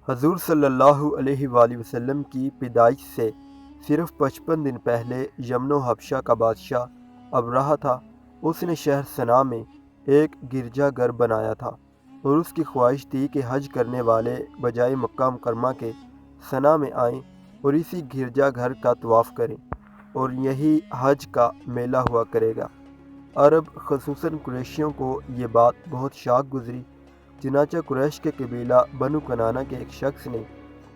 حضور صلی اللہ علیہ وآلہ وسلم کی پیدائش سے صرف 55 دن پہلے یمن و حبشہ کا بادشاہ ابرہہ تھا۔ اس نے شہر صنعا میں ایک گرجا گھر بنایا تھا اور اس کی خواہش تھی کہ حج کرنے والے بجائے مکہ مکرمہ کے صنعا میں آئیں اور اسی گرجا گھر کا طواف کریں، اور یہی حج کا میلہ ہوا کرے گا۔ عرب خصوصاً قریشیوں کو یہ بات بہت شاق گزری، چنانچہ قریش کے قبیلہ بنو کنانہ کے ایک شخص نے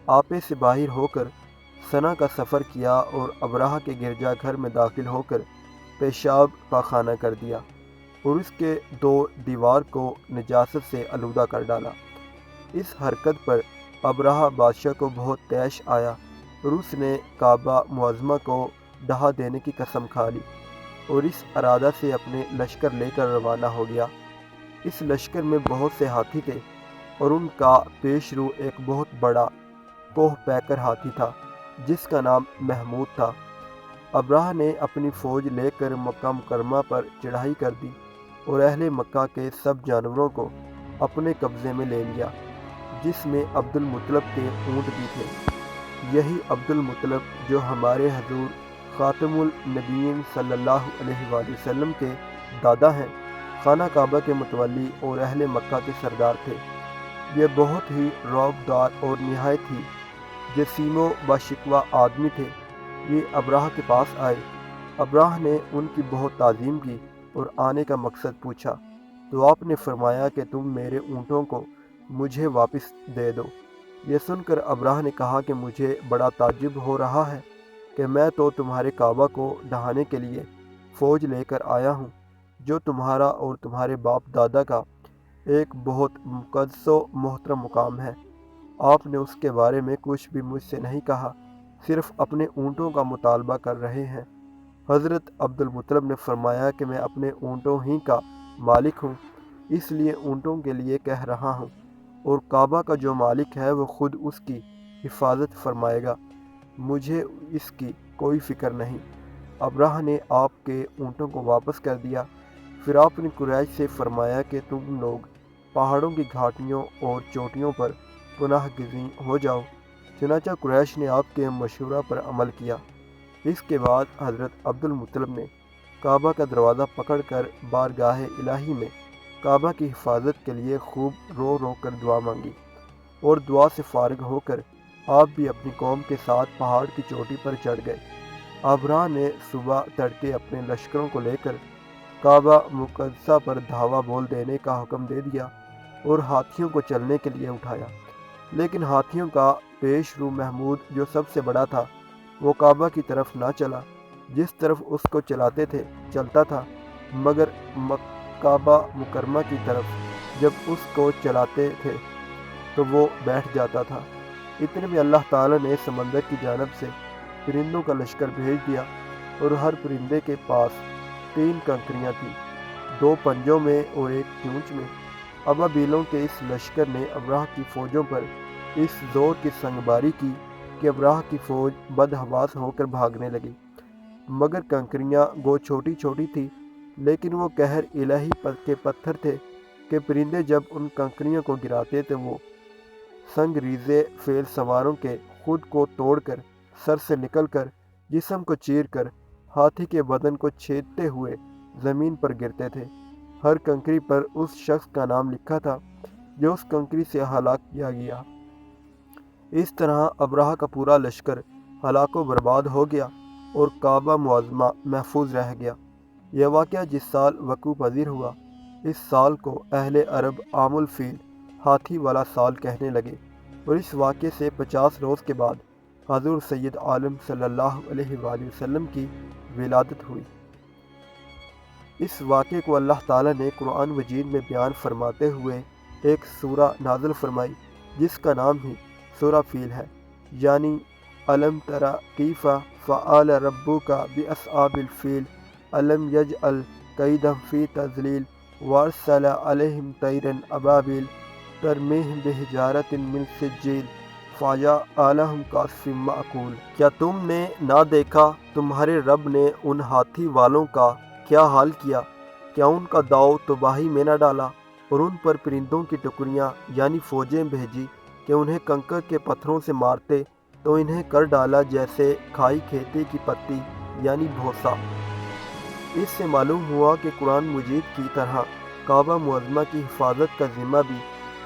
آپے سے باہر ہو کر صنعا کا سفر کیا اور ابرہہ کے گرجا گھر میں داخل ہو کر پیشاب پاخانہ کر دیا اور اس کے 2 دیوار کو نجاست سے آلودہ کر ڈالا۔ اس حرکت پر ابرہہ بادشاہ کو بہت طیش آیا اور اس نے کعبہ معظمہ کو ڈھا دینے کی قسم کھا لی اور اس ارادہ سے اپنے لشکر لے کر روانہ ہو گیا۔ اس لشکر میں بہت سے ہاتھی تھے اور ان کا پیش رو ایک بہت بڑا کوہ پیکر ہاتھی تھا جس کا نام محمود تھا۔ ابرہہ نے اپنی فوج لے کر مکہ مکرمہ پر چڑھائی کر دی اور اہل مکہ کے سب جانوروں کو اپنے قبضے میں لے لیا، جس میں عبد المطلب کے اونٹ بھی تھے۔ یہی عبد المطلب جو ہمارے حضور خاتم النبیین صلی اللہ علیہ وآلہ وسلم کے دادا ہیں، خانہ کعبہ کے متولی اور اہل مکہ کے سردار تھے۔ یہ بہت ہی رعب دار اور نہایت ہی جسیم و باشکوہ آدمی تھے۔ یہ ابرہہ کے پاس آئے۔ ابرہہ نے ان کی بہت تعظیم کی اور آنے کا مقصد پوچھا تو آپ نے فرمایا کہ تم میرے اونٹوں کو مجھے واپس دے دو۔ یہ سن کر ابرہہ نے کہا کہ مجھے بڑا تعجب ہو رہا ہے کہ میں تو تمہارے کعبہ کو ڈھانے کے لیے فوج لے کر آیا ہوں، جو تمہارا اور تمہارے باپ دادا کا ایک بہت مقدس و محترم مقام ہے۔ آپ نے اس کے بارے میں کچھ بھی مجھ سے نہیں کہا، صرف اپنے اونٹوں کا مطالبہ کر رہے ہیں۔ حضرت عبد المطلب نے فرمایا کہ میں اپنے اونٹوں ہی کا مالک ہوں، اس لیے اونٹوں کے لیے کہہ رہا ہوں، اور کعبہ کا جو مالک ہے وہ خود اس کی حفاظت فرمائے گا، مجھے اس کی کوئی فکر نہیں۔ ابرہہ نے آپ کے اونٹوں کو واپس کر دیا۔ پھر آپ نے قریش سے فرمایا کہ تم لوگ پہاڑوں کی گھاٹیوں اور چوٹیوں پر پناہ گزین ہو جاؤ۔ چنانچہ قریش نے آپ کے مشورہ پر عمل کیا۔ اس کے بعد حضرت عبد المطلب نے کعبہ کا دروازہ پکڑ کر بارگاہ الہی میں کعبہ کی حفاظت کے لیے خوب رو رو کر دعا مانگی، اور دعا سے فارغ ہو کر آپ بھی اپنی قوم کے ساتھ پہاڑ کی چوٹی پر چڑھ گئے۔ ابرہہ نے صبح تڑکے اپنے لشکروں کو لے کر کعبہ مقدسہ پر دھاوا بول دینے کا حکم دے دیا اور ہاتھیوں کو چلنے کے لیے اٹھایا، لیکن ہاتھیوں کا پیش رو محمود جو سب سے بڑا تھا وہ کعبہ کی طرف نہ چلا، جس طرف اس کو چلاتے تھے چلتا تھا، مگر کعبہ مکرمہ کی طرف جب اس کو چلاتے تھے تو وہ بیٹھ جاتا تھا۔ اتنے میں اللہ تعالیٰ نے سمندر کی جانب سے پرندوں کا لشکر بھیج دیا اور ہر پرندے کے پاس 3 کنکریاں تھیں، 2 پنجوں میں اور 1 چونچ میں۔ ابابیلوں کے اس لشکر نے ابرہہ کی فوجوں پر اس زور کی سنگباری کی کہ ابرہہ کی فوج بدحواس ہو کر بھاگنے لگی، مگر کنکریاں گو چھوٹی چھوٹی تھیں، لیکن وہ قہر الہی کے پتھر تھے کہ پرندے جب ان کنکریوں کو گراتے تو وہ سنگ ریزے فیل سواروں کے خود کو توڑ کر سر سے نکل کر جسم کو چیر کر ہاتھی کے بدن کو چھیدتے ہوئے زمین پر گرتے تھے۔ ہر کنکری پر اس شخص کا نام لکھا تھا جو اس کنکری سے ہلاک کیا گیا۔ اس طرح ابرہہ کا پورا لشکر ہلاک و برباد ہو گیا اور کعبہ معظمہ محفوظ رہ گیا۔ یہ واقعہ جس سال وقوع پذیر ہوا، اس سال کو اہل عرب عام الفیل، ہاتھی والا سال کہنے لگے، اور اس واقعے سے 50 روز کے بعد حضور سید عالم صلی اللہ علیہ وآلہ وسلم کی ولادت ہوئی۔ اس واقعے کو اللہ تعالیٰ نے قرآن مجید میں بیان فرماتے ہوئے ایک سورہ نازل فرمائی جس کا نام ہی سورہ فیل ہے، یعنی الم تری کیف فعل ربک باصحاب الفیل الم یجعل کیدہم فی تضلیل وارسل علیہم طیرا ابابیل ترمیہم بحجارۃ من سجیل فجعلہم کعصف مأکول۔ کیا تم نے نہ دیکھا تمہارے رب نے ان ہاتھی والوں کا کیا حال کیا؟ کیا ان کا داؤ تباہی میں نہ ڈالا اور ان پر پرندوں کی ٹکڑیاں یعنی فوجیں بھیجی کہ انہیں کنکر کے پتھروں سے مارتے تو انہیں کر ڈالا جیسے کھائی کھیتی کی پتی یعنی بھوسا۔ اس سے معلوم ہوا کہ قرآن مجید کی طرح کعبہ معظمہ کی حفاظت کا ذمہ بھی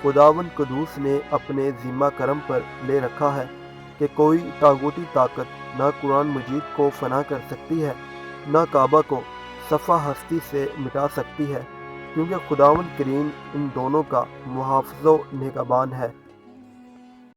خداوند قدوس نے اپنے ذمہ کرم پر لے رکھا ہے کہ کوئی طاغوتی طاقت نہ قرآن مجید کو فنا کر سکتی ہے نہ کعبہ کو صفحہ ہستی سے مٹا سکتی ہے، کیونکہ خداوند کریم ان دونوں کا محافظ و نگہبان ہے۔